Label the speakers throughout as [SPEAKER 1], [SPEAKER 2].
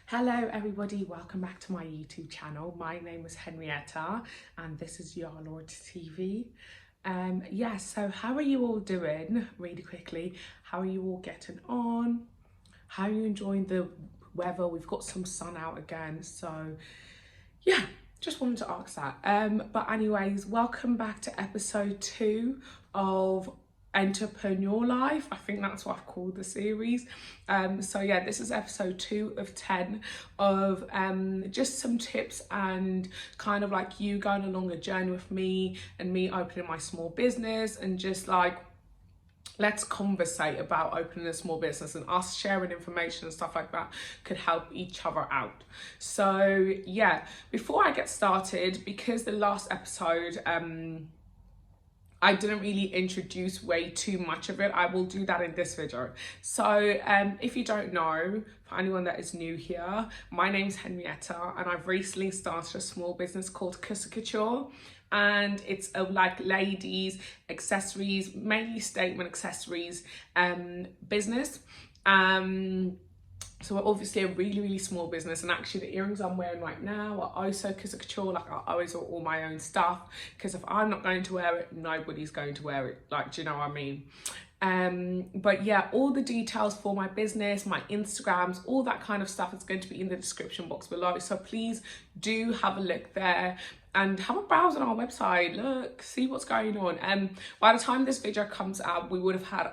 [SPEAKER 1] Hello everybody, welcome back to my YouTube channel. My name is Henrietta and this is your Lord TV. So how are you all doing? Really quickly, how are you all getting on? How are you enjoying the weather? We've got some sun out again, so yeah, just wanted to ask that. But anyways, welcome back to episode 2 of Entrepreneur Life. I think that's what I've called the series. So yeah, this is episode 2 of 10 of just some tips and kind of like you going along a journey with me and me opening my small business, and just like let's conversate about opening a small business, and us sharing information and stuff like that could help each other out. So yeah, before I get started, because the last episode I didn't really introduce way too much of it, I will do that in this video. So if you don't know, for anyone that is new here, my name's Henrietta and I've recently started a small business called Couture, and it's a like ladies accessories, mainly statement accessories business. So we're obviously a really small business, and actually the earrings I'm wearing right now are also Couture. Like I always wear all my own stuff, because if I'm not going to wear it, nobody's going to wear it. Like, do you know what I mean? But yeah, all the details for my business, my Instagrams, all that kind of stuff is going to be in the description box below. So please do have a look there and have a browse on our website. Look, see what's going on. By the time this video comes out, we would have had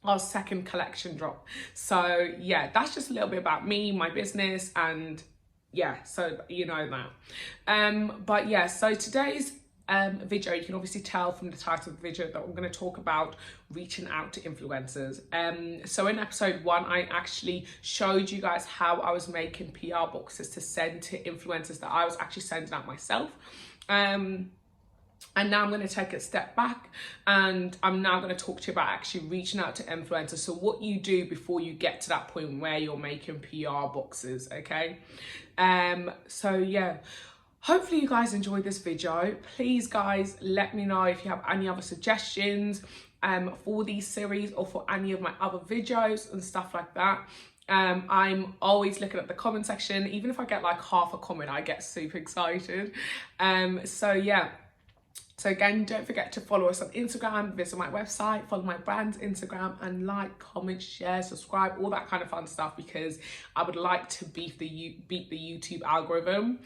[SPEAKER 1] our second collection drop. So yeah, that's just a little bit about me, my business, and yeah, so you know that. But yeah, so today's video, you can obviously tell from the title of the video that we're going to talk about reaching out to influencers. So in episode 1, I actually showed you guys how I was making PR boxes to send to influencers that I was actually sending out myself. And now I'm going to take a step back, and I'm now going to talk to you about actually reaching out to influencers. So what you do before you get to that point where you're making PR boxes, okay? So yeah, hopefully you guys enjoyed this video. Please guys, let me know if you have any other suggestions for these series or for any of my other videos and stuff like that. I'm always looking at the comment section. Even if I get like half a comment, I get super excited. So yeah. So again, don't forget to follow us on Instagram, visit my website, follow my brand's Instagram, and like, comment, share, subscribe, all that kind of fun stuff, because I would like to beat the YouTube algorithm.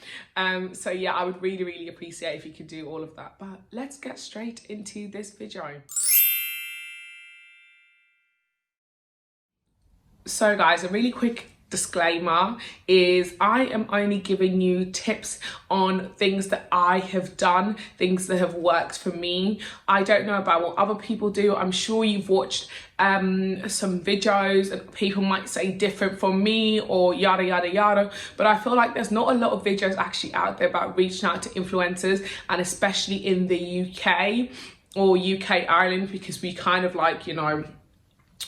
[SPEAKER 1] So yeah, I would really appreciate if you could do all of that. But let's get straight into this video. So guys, a really quick disclaimer is I am only giving you tips on things that I have done, things that have worked for me. I don't know about what other people do. I'm sure you've watched some videos and people might say different from me or yada yada, but I feel like there's not a lot of videos actually out there about reaching out to influencers, and especially in the UK or UK Ireland, because we kind of like, you know,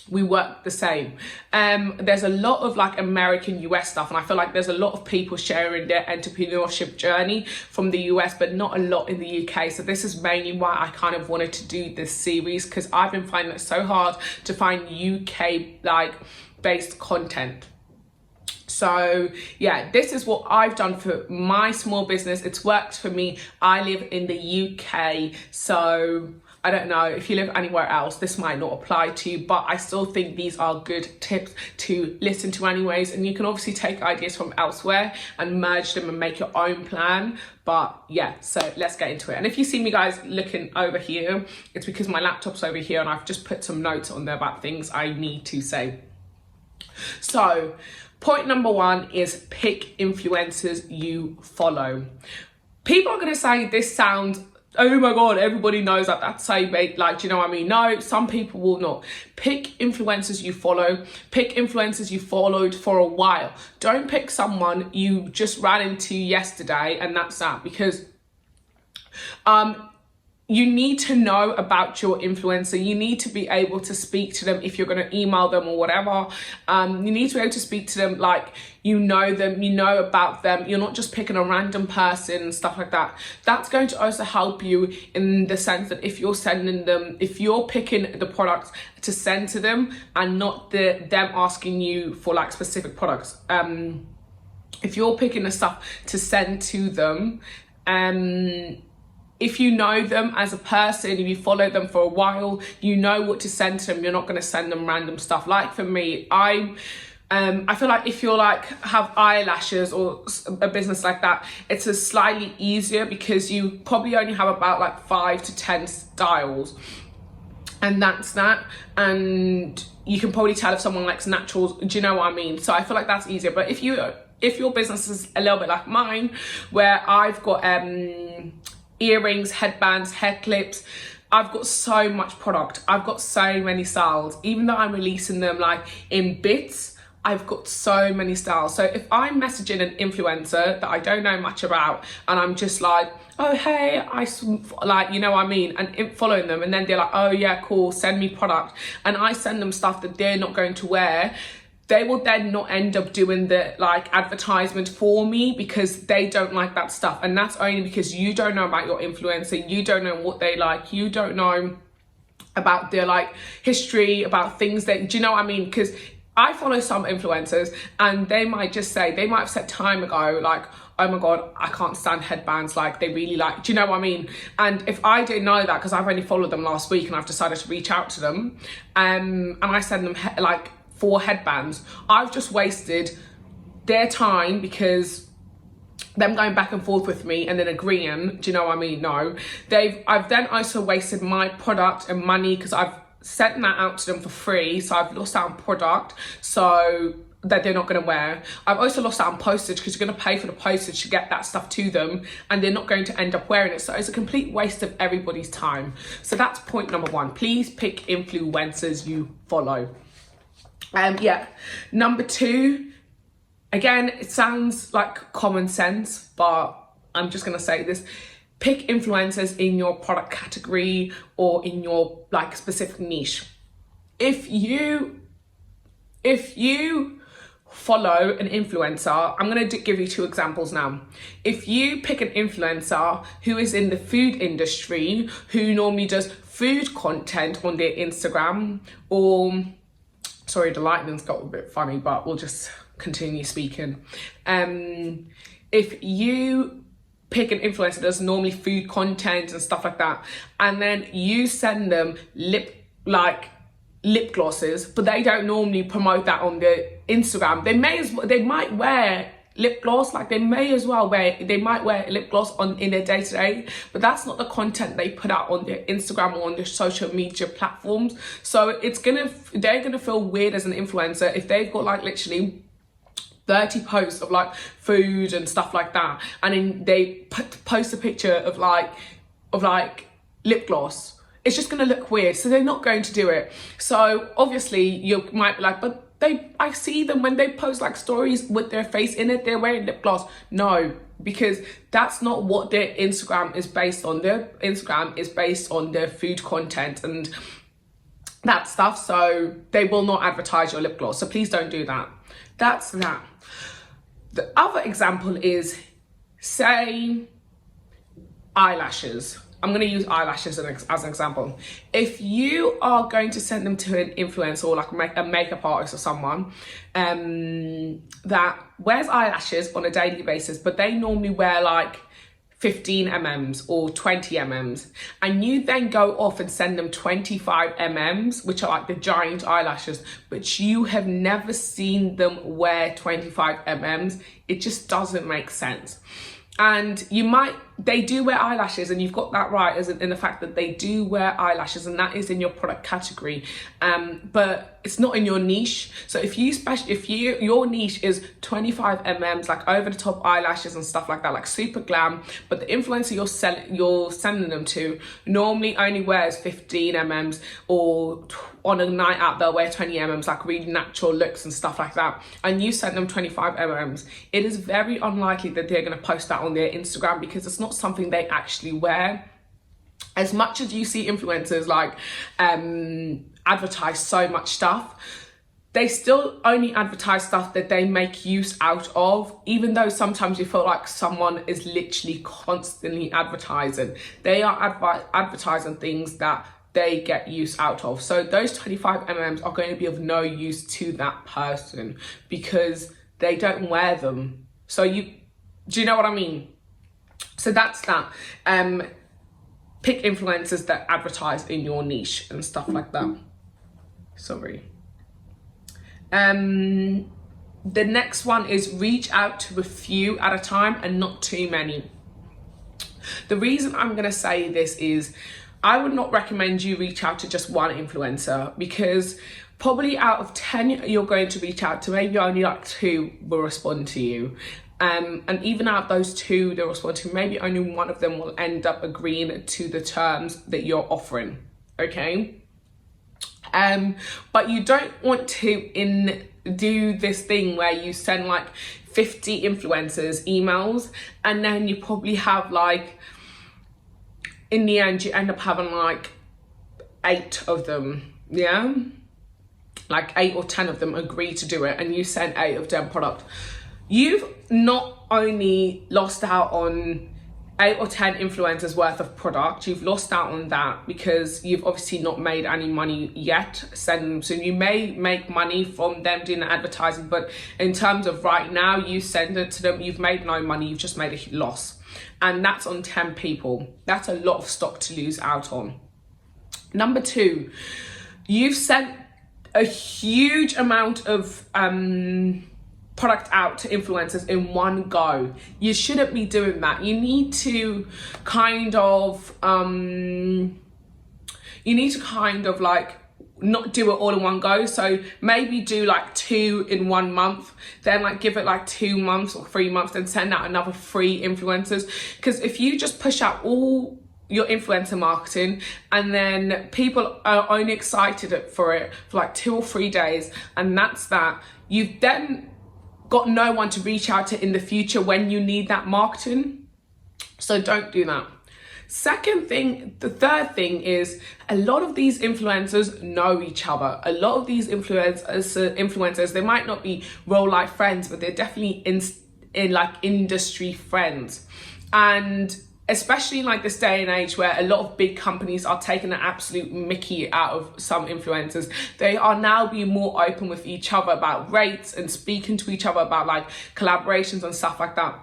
[SPEAKER 1] we work the same. There's a lot of like American US stuff, and I feel like there's a lot of people sharing their entrepreneurship journey from the US, but not a lot in the UK. So this is mainly why I kind of wanted to do this series, because I've been finding it so hard to find UK like based content. So yeah, this is what I've done for my small business. It's worked for me. I live in the UK, so I don't know if you live anywhere else, this might not apply to you, but I still think these are good tips to listen to anyways. And you can obviously take ideas from elsewhere and merge them and make your own plan. But yeah, so let's get into it. And if you see me guys looking over here, it's because my laptop's over here and I've just put some notes on there about things I need to say. So point number 1 is pick influencers you follow. People are going to say this sounds, oh my god, everybody knows that that's so big, like, do you know what I mean? No, some people will not. Pick influencers you follow. Pick influencers you followed for a while. Don't pick someone you just ran into yesterday and that's that, because you need to know about your influencer. You need to be able to speak to them if you're going to email them or whatever. You need to be able to speak to them like you know them, you know about them. You're not just picking a random person and stuff like that. That's going to also help you in the sense that if you're sending them, if you're picking the products to send to them and not them asking you for like specific products. If you're picking the stuff to send to them, if you know them as a person, if you follow them for a while, you know what to send to them. You're not going to send them random stuff. Like for me, I feel like if you're like have eyelashes or a business like that, it's a slightly easier because you probably only have about like 5 to 10 styles, and that's that. And you can probably tell if someone likes naturals. Do you know what I mean? So I feel like that's easier. But if your business is a little bit like mine, where I've got earrings, headbands, hair clips, I've got so much product, I've got so many styles. Even though I'm releasing them like in bits, I've got so many styles. So if I'm messaging an influencer that I don't know much about and I'm just like, oh hey, like, you know what I mean, and following them, and then they're like, oh yeah, cool, send me product, and I send them stuff that they're not going to wear, they will then not end up doing the like advertisement for me because they don't like that stuff. And that's only because you don't know about your influencer, you don't know what they like, you don't know about their like history, about things that, do you know what I mean? Because I follow some influencers and they might have said time ago like, oh my god, I can't stand headbands, like they really like, do you know what I mean? And if I didn't know that, because I've only followed them last week and I've decided to reach out to them, and I send them like 4 headbands, I've just wasted their time because them going back and forth with me and then agreeing, do you know what I mean? No, I've then also wasted my product and money because I've sent that out to them for free, so I've lost out on product so that they're not going to wear. I've also lost out on postage because you're going to pay for the postage to get that stuff to them and they're not going to end up wearing it. So it's a complete waste of everybody's time. So that's point number 1. Please pick influencers you follow. Yeah, number 2, again, it sounds like common sense, but I'm just gonna say this: pick influencers in your product category or in your like specific niche. If you follow an influencer, I'm gonna give you 2 examples now. If you pick an influencer who is in the food industry, who normally does food content on their Instagram, or sorry, the lightning's got a bit funny, but we'll just continue speaking. If you pick an influencer that does normally food content and stuff like that, and then you send them lip glosses, but they don't normally promote that on their Instagram, they might wear lip gloss, like they might wear lip gloss in their day-to-day, but that's not the content they put out on their Instagram or on their social media platforms. So they're gonna feel weird as an influencer if they've got like literally 30 posts of like food and stuff like that, and then they post a picture of like lip gloss. It's just gonna look weird, so they're not going to do it. So obviously you might be like, but I see them when they post like stories with their face in it, they're wearing lip gloss. No, because that's not what their Instagram is based on. Their Instagram is based on their food content and that stuff, so they will not advertise your lip gloss. So please don't do that. That's that. The other example is, say, eyelashes. I'm going to use eyelashes as an example. If you are going to send them to an influencer or like a makeup artist or someone that wears eyelashes on a daily basis, but they normally wear like 15 mm's or 20 mm's, and you then go off and send them 25 mm's, which are like the giant eyelashes, but you have never seen them wear 25 mm's, it just doesn't make sense. And they do wear eyelashes, and you've got that right, as in the fact that they do wear eyelashes, and that is in your product category, but it's not in your niche. So if your niche is 25 mm's, like over the top eyelashes and stuff like that, like super glam, but the influencer you're sending them to normally only wears 15 mm's, or on a night out they'll wear 20 mm's, like really natural looks and stuff like that, and you send them 25 mm's, it is very unlikely that they're going to post that on their Instagram because it's not something they actually wear. As much as you see influencers like advertise so much stuff, they still only advertise stuff that they make use out of, even though sometimes you feel like someone is literally constantly advertising. They are advertising things that they get use out of. So those 25 mm's are going to be of no use to that person because they don't wear them. So do you know what I mean? So that's that. Pick influencers that advertise in your niche and stuff like that. Sorry. The next one is reach out to a few at a time and not too many. The reason I'm going to say this is I would not recommend you reach out to just one influencer, because probably out of 10 you're going to reach out to, maybe only like 2 will respond to you. And even out of those 2 they'll respond to, maybe only one of them will end up agreeing to the terms that you're offering, okay? But you don't want to do this thing where you send like 50 influencers emails and then you probably have like, in the end you end up having like 8 of them, yeah? Like 8 or 10 of them agree to do it and you send 8 of them product. You've not only lost out on 8 or 10 influencers worth of product, you've lost out on that because you've obviously not made any money yet. So you may make money from them doing the advertising, but in terms of right now, you send it to them, you've made no money, you've just made a loss. And that's on 10 people. That's a lot of stock to lose out on. Number 2, you've sent a huge amount of product out to influencers in one go. You shouldn't be doing that. You need to kind of like not do it all in one go. So maybe do like 2 in 1 month, then like give it like 2 months or 3 months, then send out another 3 influencers. Because if you just push out all your influencer marketing and then people are only excited for it for like 2 or 3 days and that's that, you've then got no one to reach out to in the future when you need that marketing. So don't do that. The third thing is a lot of these influencers know each other. A lot of these influencers, they might not be real life friends, but they're definitely in like industry friends. And especially in like this day and age where a lot of big companies are taking an absolute mickey out of some influencers, they are now being more open with each other about rates and speaking to each other about like collaborations and stuff like that.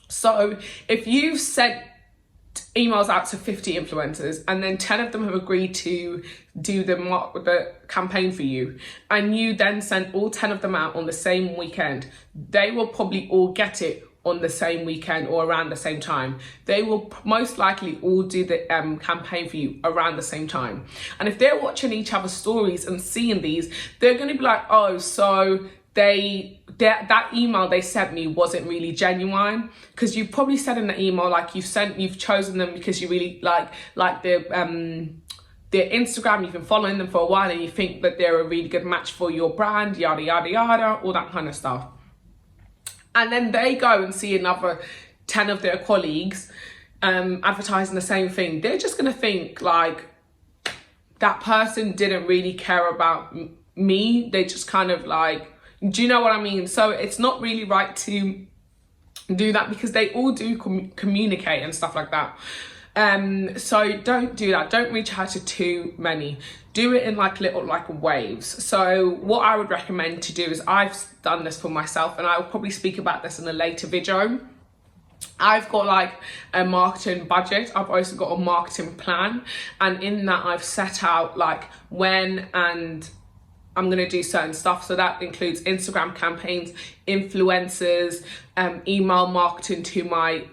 [SPEAKER 1] So if you've sent emails out to 50 influencers and then 10 of them have agreed to do the campaign for you, and you then send all 10 of them out on the same weekend, they will probably all get it on the same weekend or around the same time. They will most likely all do the campaign for you around the same time. And if they're watching each other's stories and seeing these, they're going to be like, oh, so that email they sent me wasn't really genuine, because you probably said in the email like you've chosen them because you really like their Instagram, you've been following them for a while and you think that they're a really good match for your brand, yada yada yada, all that kind of stuff. And then they go and see another 10 of their colleagues advertising the same thing. They're just going to think like that person didn't really care about me. They just kind of like, do you know what I mean? So it's not really right to do that because they all do communicate and stuff like that. So don't do that. Don't reach out to too many. Do it in like little like waves. So what I would recommend to do is, I've done this for myself and I will probably speak about this in a later video. I've got like a marketing budget. I've also got a marketing plan, and in that I've set out like when and I'm going to do certain stuff. So that includes Instagram campaigns, influencers, email marketing to my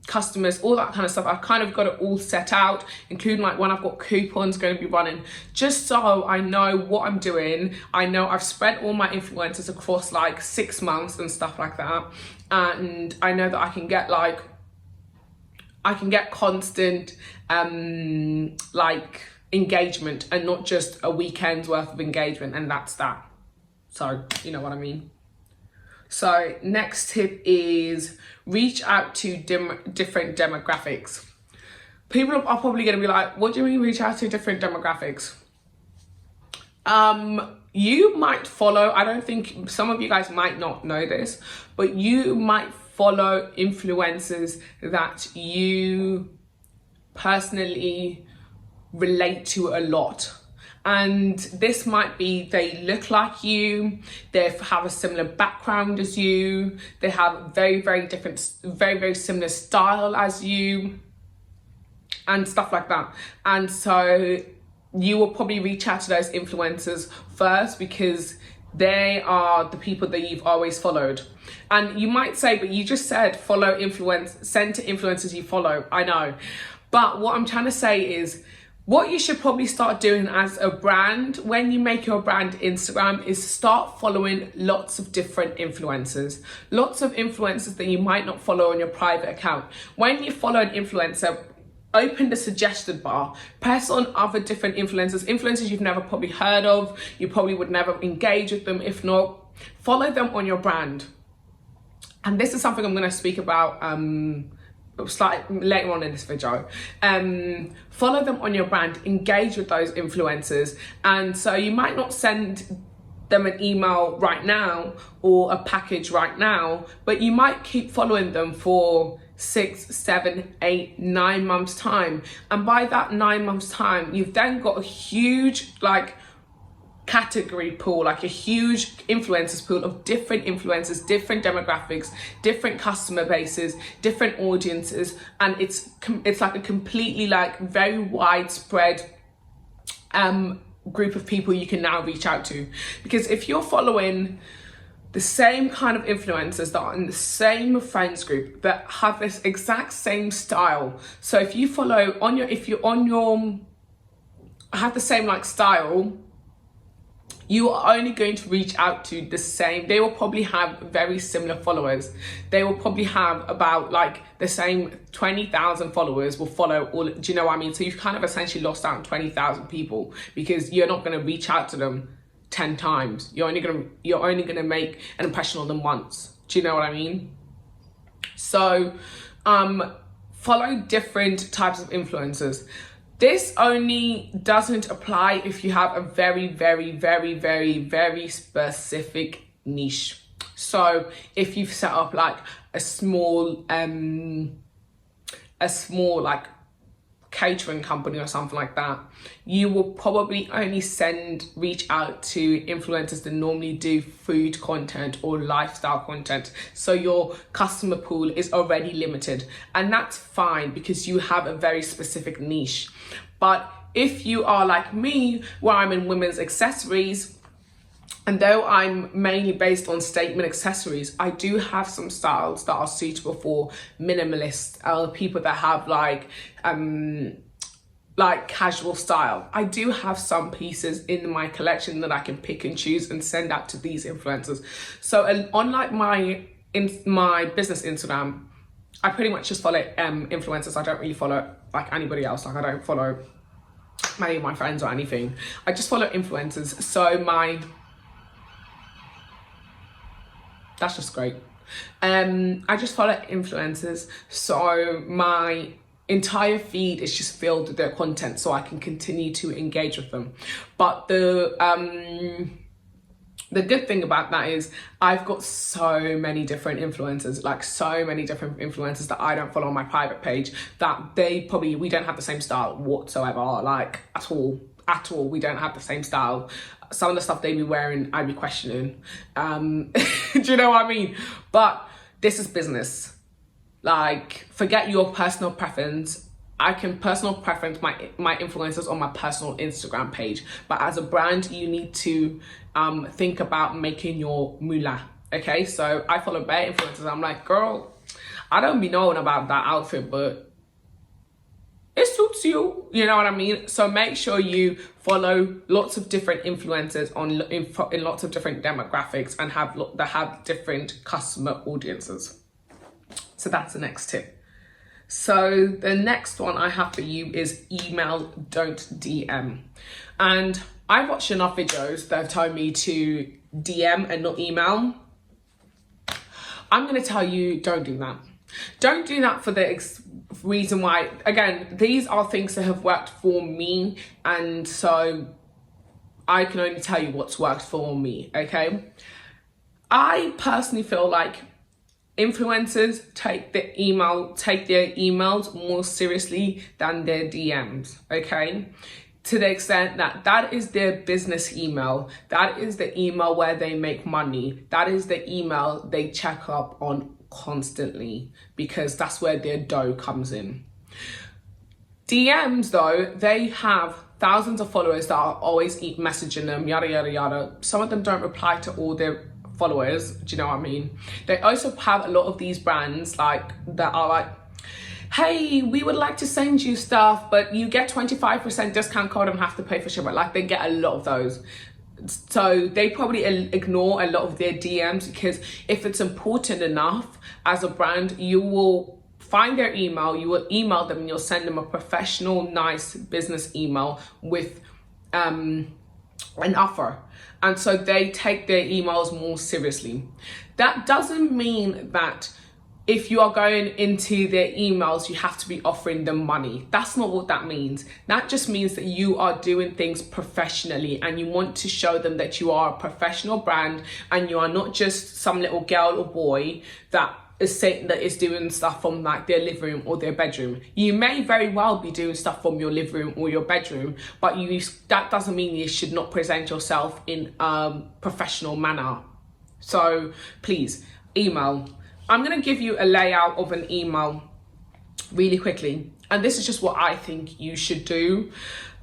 [SPEAKER 1] customers, all that kind of stuff. I've kind of got it all set out, including like when I've got coupons going to be running, just so I know what I'm doing. I know I've spread all my influencers across like 6 months and stuff like that. And I know that I can get constant like engagement and not just a weekend's worth of engagement, and that's that. So you know what I mean. So next tip is reach out to different demographics. People are probably going to be like, what do you mean reach out to different demographics? You might follow, I don't think, some of you guys might not know this, but you might follow influencers that you personally relate to a lot. And this might be, they look like you, they have a similar background as you, they have very, very different, very, very similar style as you, and stuff like that. And so you will probably reach out to those influencers first because they are the people that you've always followed. And you might say, but you just said send to influencers you follow. I know. But what I'm trying to say is, what you should probably start doing as a brand when you make your brand Instagram is start following lots of different influencers. Lots of influencers that you might not follow on your private account. When you follow an influencer, open the suggested bar, press on other different influencers you've never probably heard of, you probably would never engage with them. If not, follow them on your brand. And this is something I'm going to speak about slightly later on in this video. Follow them on your brand, engage with those influencers. And so you might not send them an email right now or a package right now, but you might keep following them for 6, 7, 8, 9 months time. And by that 9 months time, you've then got a huge category pool, like a huge influencers pool of different influencers, different demographics, different customer bases, different audiences. And it's like a completely very widespread group of people you can now reach out to. Because if you're following the same kind of influencers that are in the same friends group that have this exact same style, so if you follow have the same style, you are only going to reach out to the same. They will probably have very similar followers. They will probably have about the same 20,000 followers will follow all. Do you know what I mean? So you've kind of essentially lost out on 20,000 people because you're not going to reach out to them 10 times. You're only gonna make an impression on them once. Do you know what I mean? So follow different types of influencers. This only doesn't apply if you have a very, very, very, very, very specific niche. So if you've set up a small catering company or something like that, you will probably only reach out to influencers that normally do food content or lifestyle content. So your customer pool is already limited, and that's fine because you have a very specific niche. But if you are like me, where I'm in women's accessories, and though I'm mainly based on statement accessories, I do have some styles that are suitable for minimalists, people that have casual style. I do have some pieces in my collection that I can pick and choose and send out to these influencers. So unlike my business Instagram, I pretty much just follow influencers. I don't really follow anybody else. I don't follow many of my friends or anything. I just follow influencers. So that's just great. I just follow influencers, so my entire feed is just filled with their content, so I can continue to engage with them. But the good thing about that is I've got so many different influencers, that I don't follow on my private page, that we don't have the same style whatsoever, at all. We don't have the same style. Some of the stuff they be wearing, I'd be questioning. Do you know what I mean? But this is business. Forget your personal preference. I can personal preference my influencers on my personal Instagram page. But as a brand, you need to think about making your moolah. Okay, so I follow bare influencers. I'm like, girl, I don't be knowing about that outfit, but it suits you, you know what I mean? So make sure you follow lots of different influencers in lots of different demographics and that have different customer audiences. So that's the next tip. So the next one I have for you is email, don't DM. And I've watched enough videos that have told me to DM and not email. I'm going to tell you, don't do that. Don't do that reason why, again, these are things that have worked for me, and so I can only tell you what's worked for me, okay? I personally feel like influencers take their emails more seriously than their DMs, okay? To the extent that that is their business email. That is the email where they make money. That is the email they check up on constantly, because that's where their dough comes in. DMs though, they have thousands of followers that are always messaging them, yada, yada, yada. Some of them don't reply to all their followers, do you know what I mean? They also have a lot of these brands like that are like, hey, we would like to send you stuff, but you get 25% discount code and have to pay for shipping. Like, they get a lot of those. So they probably ignore a lot of their DMs, because if it's important enough as a brand, you will find their email, you will email them, and you'll send them a professional, nice business email with an offer. And so they take their emails more seriously. That doesn't mean that if you are going into their emails, you have to be offering them money. That's not what that means. That just means that you are doing things professionally, and you want to show them that you are a professional brand, and you are not just some little girl or boy that is saying that is doing stuff from like their living room or their bedroom. You may very well be doing stuff from your living room or your bedroom, but that doesn't mean you should not present yourself in a professional manner. So please, email. I'm going to give you a layout of an email really quickly, and this is just what I think you should do.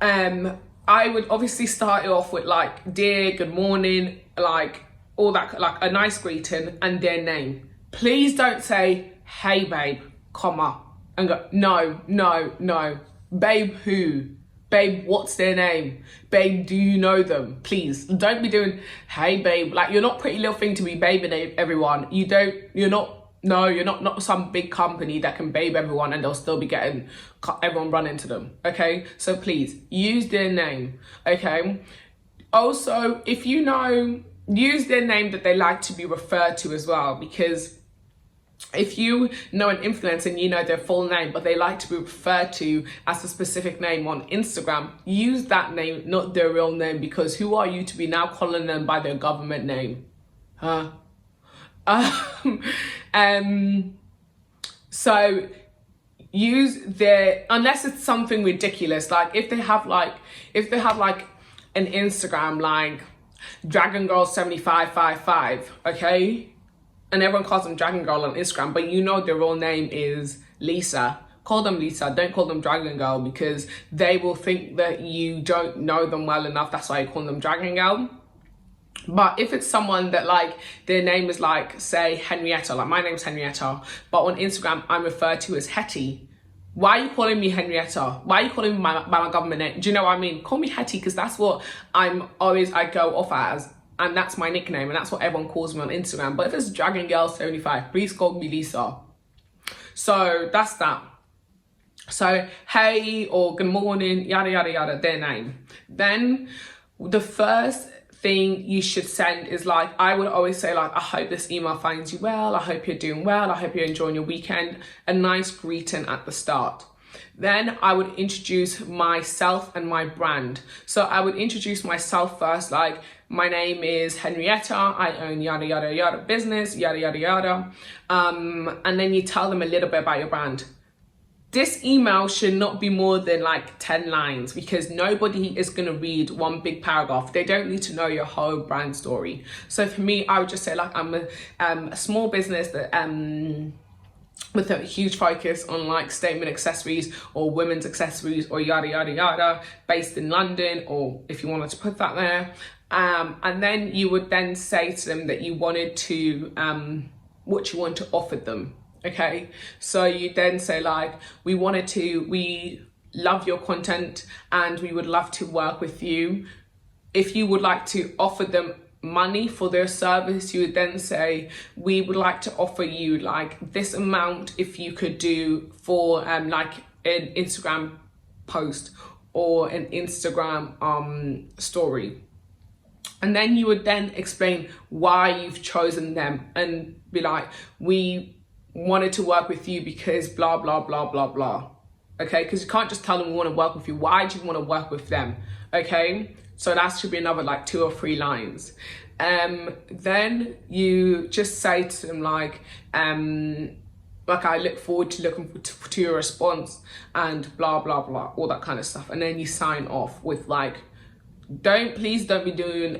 [SPEAKER 1] I would obviously start it off with like, dear, good morning, like all that, like a nice greeting and their name. Please don't say, hey babe, comma, and go, no, babe who? Babe, what's their name? Babe, do you know them? Please, don't be doing, hey babe. Like, you're not Pretty Little Thing to be babing everyone. You're not some big company that can babe everyone and they'll still be getting everyone run into them, okay? So please, use their name, okay? Also, if you know, use their name that they like to be referred to as well, because if you know an influencer and you know their full name, but they like to be referred to as a specific name on Instagram, use that name, not their real name, because who are you to be now calling them by their government name? Huh? So use their, unless it's something ridiculous, like if they have like an Instagram like Dragon Girl 7555, okay? And everyone calls them Dragon Girl on Instagram, but you know their real name is Lisa. Call them Lisa, don't call them Dragon Girl, because they will think that you don't know them well enough. That's why you call them Dragon Girl. But if it's someone that like their name is like, say, Henrietta, like my name's Henrietta, but on Instagram I'm referred to as Hetty. Why are you calling me Henrietta? Why are you calling me by my government name? Do you know what I mean? Call me Hetty, because that's what I go off as. And that's my nickname, and that's what everyone calls me on Instagram. But if it's Dragon Girl 75, please call me Lisa. So that's that. So hey or good morning, yada, yada, yada, their name. Then the first thing you should send is like, I would always say like, I hope this email finds you well. I hope you're doing well. I hope you're enjoying your weekend. A nice greeting at the start. Then I would introduce myself and my brand. So I would introduce myself first, like, my name is Henrietta, I own yada, yada, yada business, yada, yada, yada. And then you tell them a little bit about your brand. This email should not be more than like 10 lines, because nobody is going to read one big paragraph. They don't need to know your whole brand story. So for me, I would just say like, I'm a small business that with a huge focus on like statement accessories or women's accessories or yada, yada, yada, based in London, or if you wanted to put that there. And then you would then say to them that you wanted to, what you want to offer them. Okay, so you then say like, we love your content and we would love to work with you. If you would like to offer them money for their service, you would then say, we would like to offer you like this amount if you could do for like an Instagram post or an Instagram story. And then you would then explain why you've chosen them and be like, we wanted to work with you because blah, blah, blah, blah, blah. Okay, because you can't just tell them we want to work with you. Why do you want to work with them? Okay, so that should be another like 2 or 3 lines. Then you just say to them like I look forward to looking to your response and blah, blah, blah, all that kind of stuff. And then you sign off with like, please don't be doing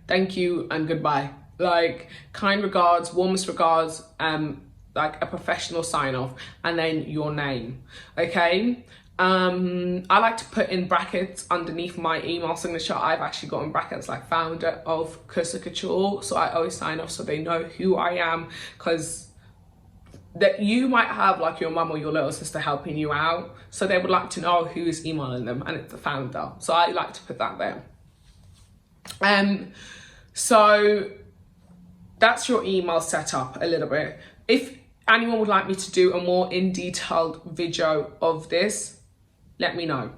[SPEAKER 1] thank you and goodbye. Like kind regards, warmest regards, like a professional sign off, and then your name. Okay. I like to put in brackets underneath my email signature. I've actually got in brackets like founder of Couture Couture, so I always sign off so they know who I am, because that you might have like your mum or your little sister helping you out, so they would like to know who's emailing them, and it's the founder, so I like to put that there. So that's your email setup a little bit. If anyone would like me to do a more in detailed video of this, let me know.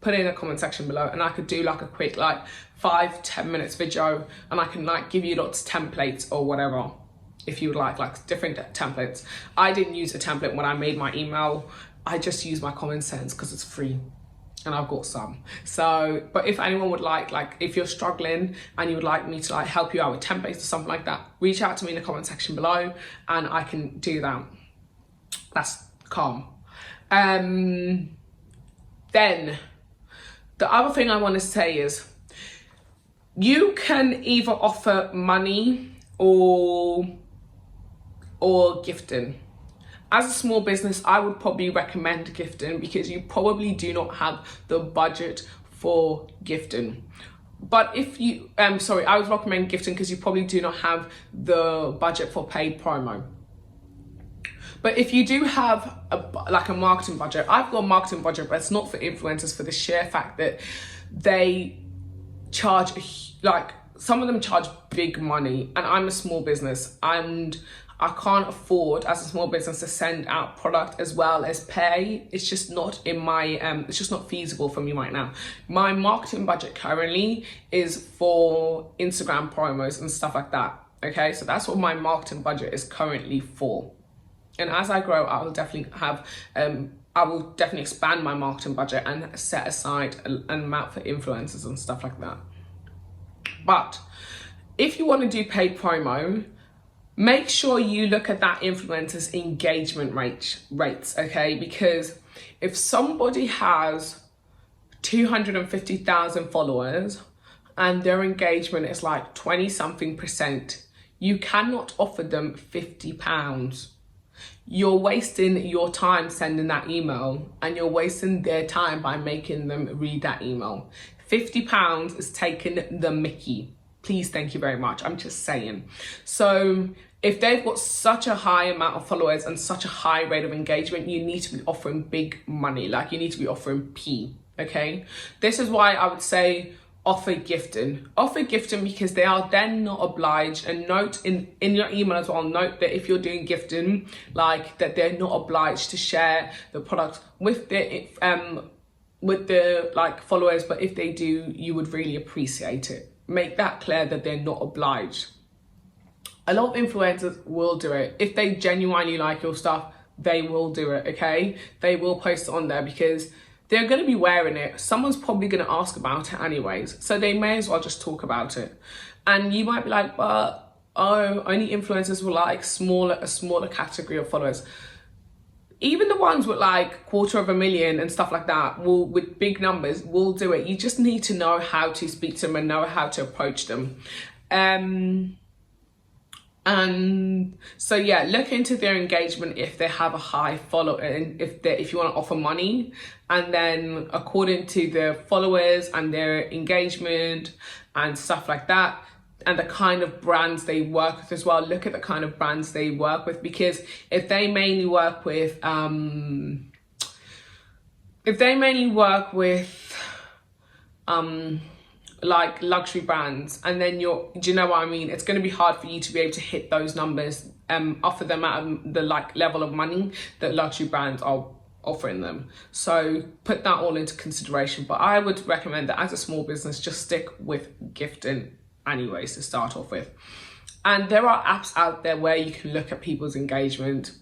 [SPEAKER 1] Put it in the comment section below, and I could do like a quick like 5-10 minutes video, and I can like give you lots of templates or whatever if you would like different templates. I didn't use a template when I made my email. I just use my common sense because it's free and I've got some. So, but if anyone would like if you're struggling and you would like me to like help you out with templates or something like that, reach out to me in the comment section below and I can do that. That's calm. Then the other thing I want to say is you can either offer money or gifting. As a small business, I would probably recommend gifting because you probably do not have the budget for gifting. But if you, I would recommend gifting because you probably do not have the budget for paid promo. But if you do have a marketing budget, I've got a marketing budget, but it's not for influencers, for the sheer fact that they charge, some of them charge big money, and I'm a small business and I can't afford as a small business to send out product as well as pay. It's just not in my, it's just not feasible for me right now. My marketing budget currently is for Instagram promos and stuff like that. Okay, so that's what my marketing budget is currently for. And as I grow, I will definitely have, I will definitely expand my marketing budget and set aside an amount for influencers and stuff like that. But if you want to do paid promo, make sure you look at that influencer's engagement rates, okay? Because if somebody has 250,000 followers and their engagement is like 20-something%, you cannot offer them £50. You're wasting your time sending that email, and you're wasting their time by making them read that email. £50 is taking the mickey. Please, thank you very much. I'm just saying. So if they've got such a high amount of followers and such a high rate of engagement, you need to be offering big money. Like, you need to be offering P, okay? This is why I would say offer gifting. Offer gifting because they are then not obliged, and note in your email as well, note that if you're doing gifting, like that they're not obliged to share the product with the like followers, but if they do, you would really appreciate it. Make that clear that they're not obliged. A lot of influencers will do it. If they genuinely like your stuff, they will do it, okay? They will post it on there because they're going to be wearing it. Someone's probably going to ask about it anyways. So they may as well just talk about it. And you might be like, but only influencers will like a smaller category of followers. Even the ones with like 250,000 and stuff like that, with big numbers, will do it. You just need to know how to speak to them and know how to approach them. And so yeah, look into their engagement if they have a high follow, and if you want to offer money, and then according to their followers and their engagement and stuff like that, and the kind of brands they work with as well. Look at the kind of brands they work with, because if they mainly work with like luxury brands, and then do you know what I mean? It's going to be hard for you to be able to hit those numbers, offer them at the like level of money that luxury brands are offering them. So put that all into consideration. But I would recommend that as a small business, just stick with gifting anyways, to start off with. And there are apps out there where you can look at people's engagement,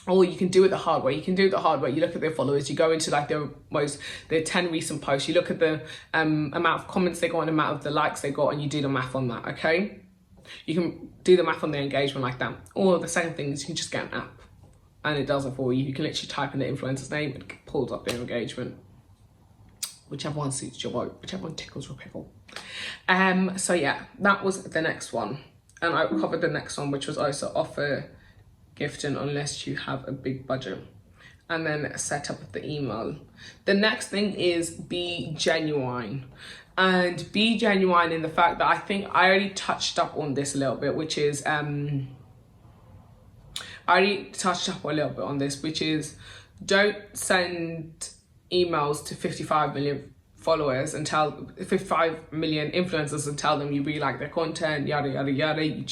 [SPEAKER 1] or you can do it the hard way. You can do it the hard way. You look at their followers, you go into like their 10 recent posts, you look at the amount of comments they got and the amount of the likes they got, and you do the math on that, okay? You can do the math on their engagement like that. Or the second thing is you can just get an app and it does it for you. You can literally type in the influencer's name and it pulls up their engagement. Whichever one suits your boat, whichever one tickles your pickle. So yeah, that was the next one. And I covered the next one, which was also offer gifting unless you have a big budget. And then set up the email. The next thing is be genuine. And be genuine in the fact that I think I already touched up on this a little bit, which is, don't send emails to 55 million followers and 55 million influencers and tell them you really like their content, yada yada yada. You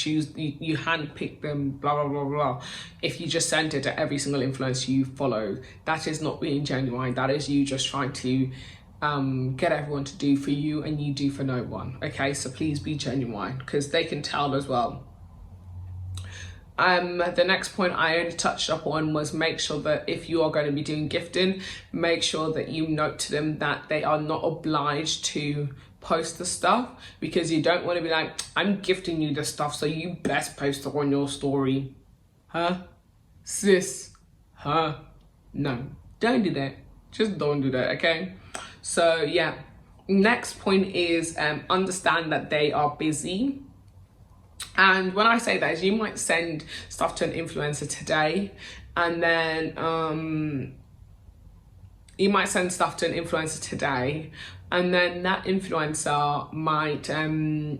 [SPEAKER 1] handpick them, blah blah blah blah. If you just send it to every single influencer you follow, that is not being genuine. That is you just trying to get everyone to do for you and you do for no one. Okay, so please be genuine, because they can tell as well. The next point I only touched up on was make sure that if you are going to be doing gifting, make sure that you note to them that they are not obliged to post the stuff, because you don't want to be like, I'm gifting you the stuff, so you best post it on your story. Huh? Sis? Huh? No, don't do that. Just don't do that, okay? So yeah, next point is understand that they are busy. And when I say that, is you might send stuff to an influencer today, and then that influencer might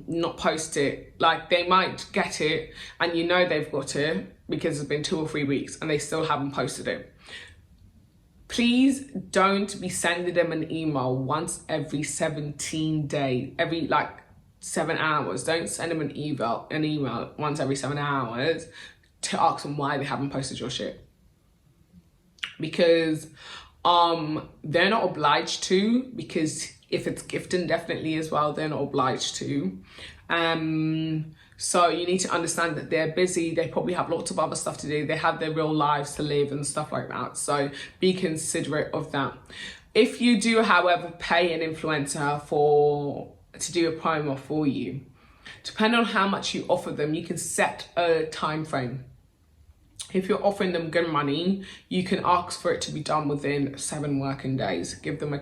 [SPEAKER 1] not post it. Like, they might get it and you know they've got it because it's been 2 or 3 weeks and they still haven't posted it. Please don't be sending them an email once every 17 days, every 7 hours. Don't send them an email once every 7 hours to ask them why they haven't posted your shit. Because they're not obliged to, because if it's gifting, definitely as well, they're not obliged to. So you need to understand that they're busy. They probably have lots of other stuff to do. They have their real lives to live and stuff like that. So be considerate of that. If you do, however, pay an influencer to do a promo for you, depending on how much you offer them, you can set a time frame. If you're offering them good money, you can ask for it to be done within 7 working days. You give them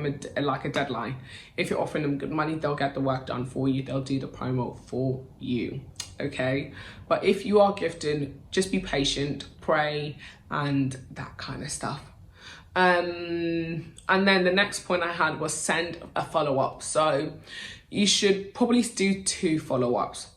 [SPEAKER 1] a deadline. If you're offering them good money, they'll get the work done for you. They'll do the promo for you, okay? But if you are gifting, just be patient, pray, and that kind of stuff. And then the next point I had was send a follow-up. So you should probably do 2 follow-ups,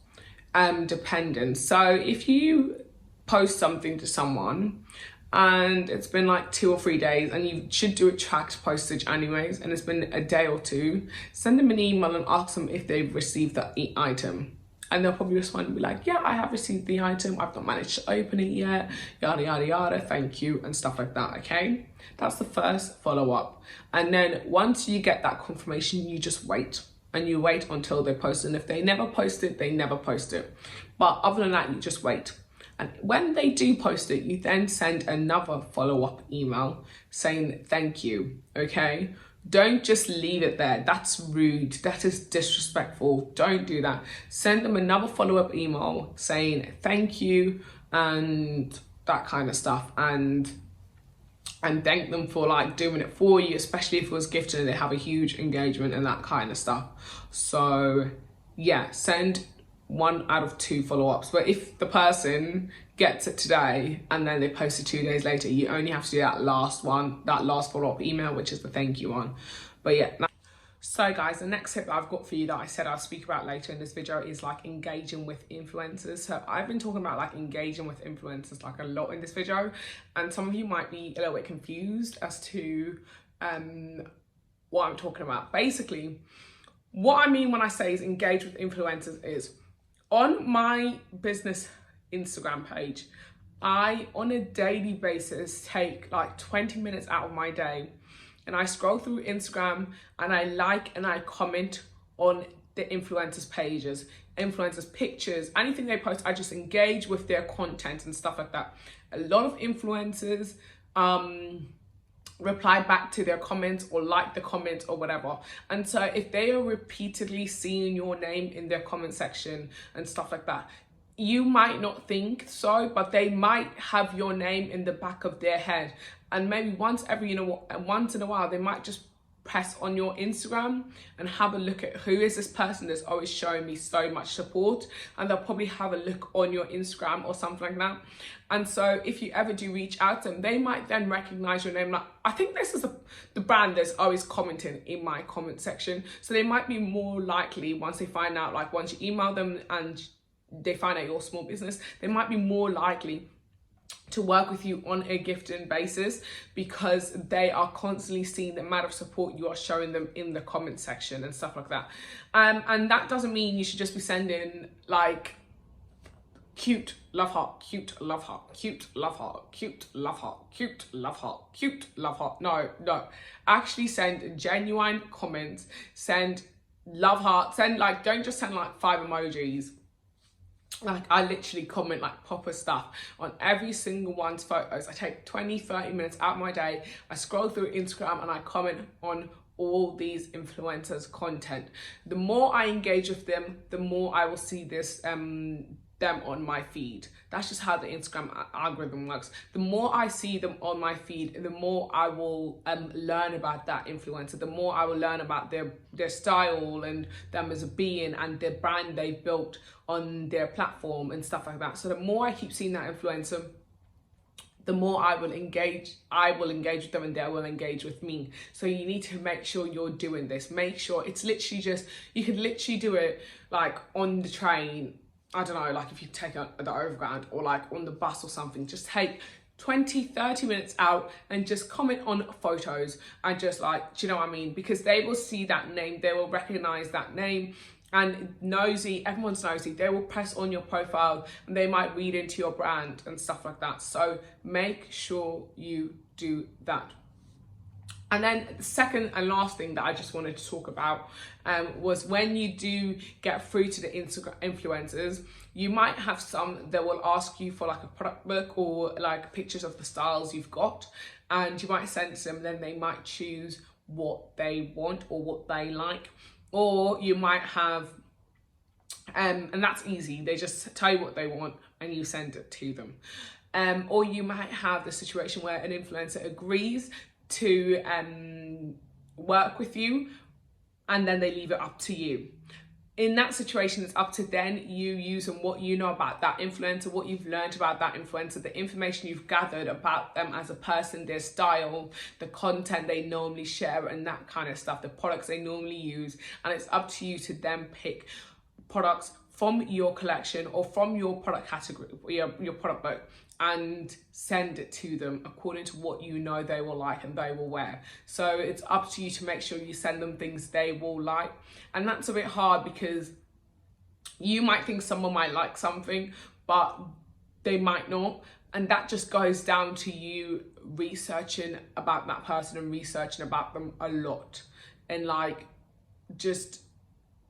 [SPEAKER 1] dependent. So if you post something to someone and it's been 2 or 3 days, and you should do a tracked postage anyways, and it's been a day or 2, send them an email and ask them if they've received that item. And they'll probably respond and be like, yeah, I have received the item. I've not managed to open it yet. Yada, yada, yada. Thank you. And stuff like that, okay? That's the first follow-up. And then once you get that confirmation, you just wait. And you wait until they post. And if they never post it, they never post it. But other than that, you just wait. And when they do post it, you then send another follow-up email saying thank you, okay? Don't just leave it there. That's rude. That is disrespectful. Don't do that. Send them another follow-up email saying thank you and that kind of stuff, and thank them for doing it for you, especially if it was gifted and they have a huge engagement and that kind of stuff. So yeah, send 1 out of 2 follow-ups. But if the person gets it today and then they post it 2 days later, you only have to do that last one, that last follow-up email, which is the thank you one. But yeah. So guys, the next tip that I've got for you that I said I'll speak about later in this video is engaging with influencers. So I've been talking about engaging with influencers a lot in this video, and some of you might be a little bit confused as to what I'm talking about. Basically, what I mean when I say is engage with influencers is, on my business Instagram page, I on a daily basis take 20 minutes out of my day and I scroll through Instagram and I like and I comment on the influencers' pages, influencers' pictures, anything they post. I just engage with their content and stuff like that. A lot of influencers reply back to their comments or like the comments or whatever. And so if they are repeatedly seeing your name in their comment section and stuff like that, you might not think so, but they might have your name in the back of their head. And maybe once in a while, they might just press on your Instagram and have a look at who is this person that's always showing me so much support, and they'll probably have a look on your Instagram or something like that. And so if you ever do reach out to them, they might then recognize your name. Like, I think this is the brand that's always commenting in my comment section, so they might be more likely, once they find out, like once you email them and they find out you're a small business, they might be more likely to work with you on a gifting basis, because they are constantly seeing the amount of support you are showing them in the comment section and stuff like that. And that doesn't mean you should just be sending like cute love heart, cute love heart, cute love heart, cute love heart, cute love heart, cute love heart. No, actually send genuine comments, send love heart, don't just send like 5 emojis. Like, I literally comment like proper stuff on every single one's photos. I take 20-30 minutes out of my day, I scroll through Instagram and I comment on all these influencers' content. The more I engage with them, the more I will see them on my feed. That's just how the Instagram algorithm works. The more I see them on my feed, the more I will learn about that influencer, the more I will learn about their style and them as a being and their brand they've built on their platform and stuff like that. So the more I keep seeing that influencer, the more I will engage with them and they will engage with me. So you need to make sure you're doing this. Make sure it's literally just, you can literally do it like on the train. I don't know, like if you take the overground or like on the bus or something, just take 20-30 minutes out and just comment on photos and just like, do you know what I mean? Because they will see that name, they will recognize that name. And everyone's nosy, they will press on your profile and they might read into your brand and stuff like that. So make sure you do that. And then the second and last thing that I just wanted to talk about was when you do get through to the Instagram influencers, you might have some that will ask you for like a product book or like pictures of the styles you've got, and you might send to them, then they might choose what they want or what they like. Or you might have, and that's easy, they just tell you what they want and you send it to them. Or you might have the situation where an influencer agrees to work with you and then they leave it up to you. In that situation, it's up to then you using what you know about that influencer, what you've learned about that influencer, the information you've gathered about them as a person, their style, the content they normally share and that kind of stuff, the products they normally use. And it's up to you to then pick products from your collection or from your product category, your product book, and send it to them according to what you know they will like and they will wear. So it's up to you to make sure you send them things they will like. And that's a bit hard because you might think someone might like something, but they might not. And that just goes down to you researching about that person and researching about them a lot. And like, just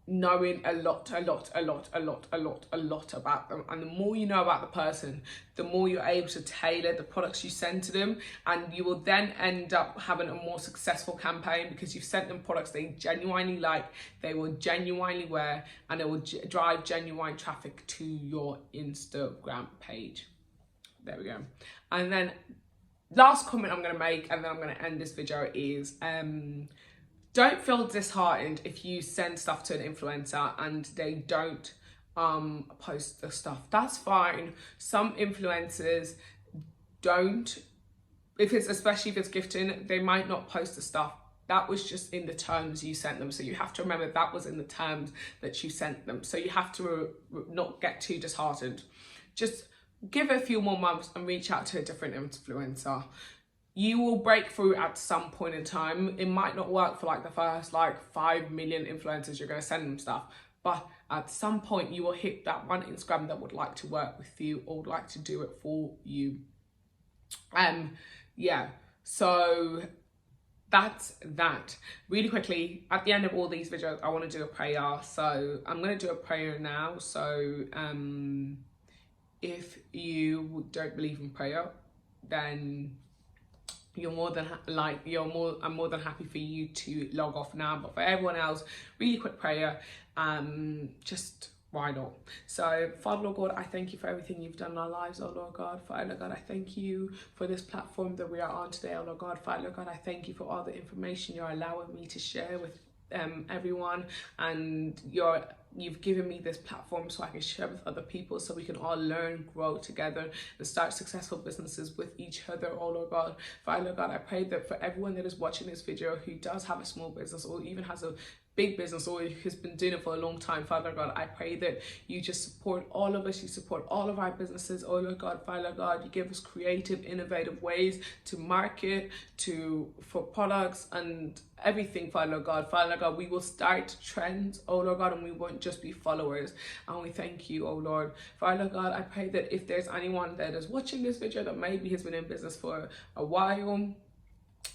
[SPEAKER 1] knowing a lot about them. And the more you know about the person, the more you're able to tailor the products you send to them, and you will then end up having a more successful campaign because you've sent them products they genuinely like, they will genuinely wear, and it will drive genuine traffic to your Instagram page. There we go. And then last comment I'm going to make, and then I'm going to end this video, is don't feel disheartened if you send stuff to an influencer and they don't post the stuff. That's fine. Some influencers don't, especially if it's gifting, they might not post the stuff. That was just in the terms you sent them. So you have to remember that was in the terms that you sent them. So you have to not get too disheartened. Just give it a few more months and reach out to a different influencer. You will break through at some point in time. It might not work for like the first 5 million influencers you're going to send them stuff, but at some point you will hit that one Instagram that would like to work with you or would like to do it for you. Yeah, so that's that. Really quickly, at the end of all these videos, I want to do a prayer. So I'm going to do a prayer now. So if you don't believe in prayer, then I'm more than happy for you to log off now. But for everyone else, really quick prayer. Just why not? So, Father, Lord God, I thank you for everything you've done in our lives, oh Lord God. Father, Lord God, I thank you for this platform that we are on today, oh Lord God. Father, Lord God, I thank you for all the information you're allowing me to share with everyone, and you've given me this platform so I can share with other people, so we can all learn, grow together, and start successful businesses with each other, oh Lord God. Father, Lord God, I pray that for everyone that is watching this video who does have a small business or even has a big business or who's been doing it for a long time, Father God, I pray that you just support all of us, you support all of our businesses, oh Lord God. Father God, you give us creative, innovative ways to market, for products and everything, Father God. Father God, we will start trends, oh Lord God, and we won't just be followers. And we thank you, oh Lord. Father God, I pray that if there's anyone that is watching this video that maybe has been in business for a while,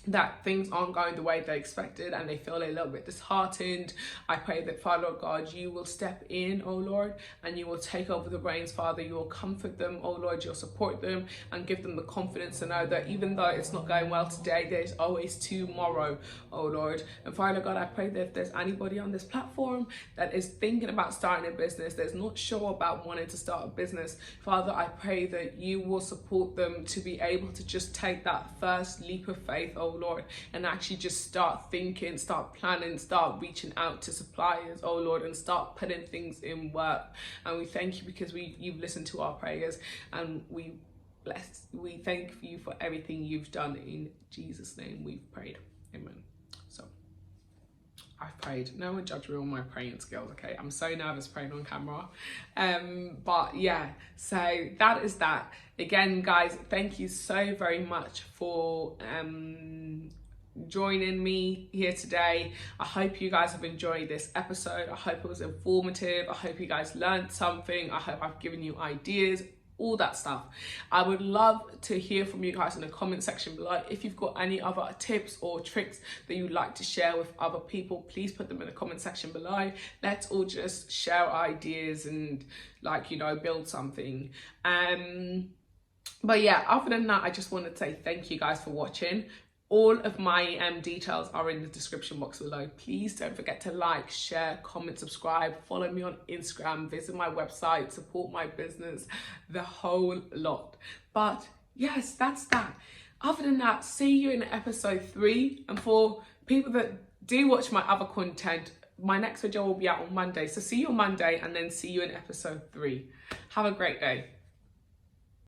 [SPEAKER 1] that things aren't going the way they expected and they feel a little bit disheartened, I pray that, Father God, you will step in, oh Lord, and you will take over the reins, Father. You will comfort them, oh Lord. You'll support them and give them the confidence to know that even though it's not going well today, there's always tomorrow, oh Lord. And Father God, I pray that if there's anybody on this platform that is thinking about starting a business, that's not sure about wanting to start a business, Father, I pray that you will support them to be able to just take that first leap of faith, oh Lord, and actually just start thinking, start planning, start reaching out to suppliers, oh Lord, and start putting things in work. And we thank you because you've listened to our prayers, and we thank you for everything you've done. In Jesus' name we've prayed, amen. So I've prayed. No one judge me on my praying skills, okay? I'm so nervous praying on camera. But yeah, so that is that. Again, guys, thank you so very much for joining me here today. I hope you guys have enjoyed this episode. I hope it was informative. I hope you guys learned something. I hope I've given you ideas, all that stuff. I would love to hear from you guys in the comment section below. If you've got any other tips or tricks that you'd like to share with other people, please put them in the comment section below. Let's all just share ideas and, like, you know, build something. But yeah, other than that, I just want to say thank you guys for watching. All of my details are in the description box below. Please don't forget to like, share, comment, subscribe, follow me on Instagram, visit my website, support my business, the whole lot. But yes, that's that. Other than that, see you in episode 3. And for people that do watch my other content, my next video will be out on Monday. So see you on Monday and then see you in episode 3. Have a great day.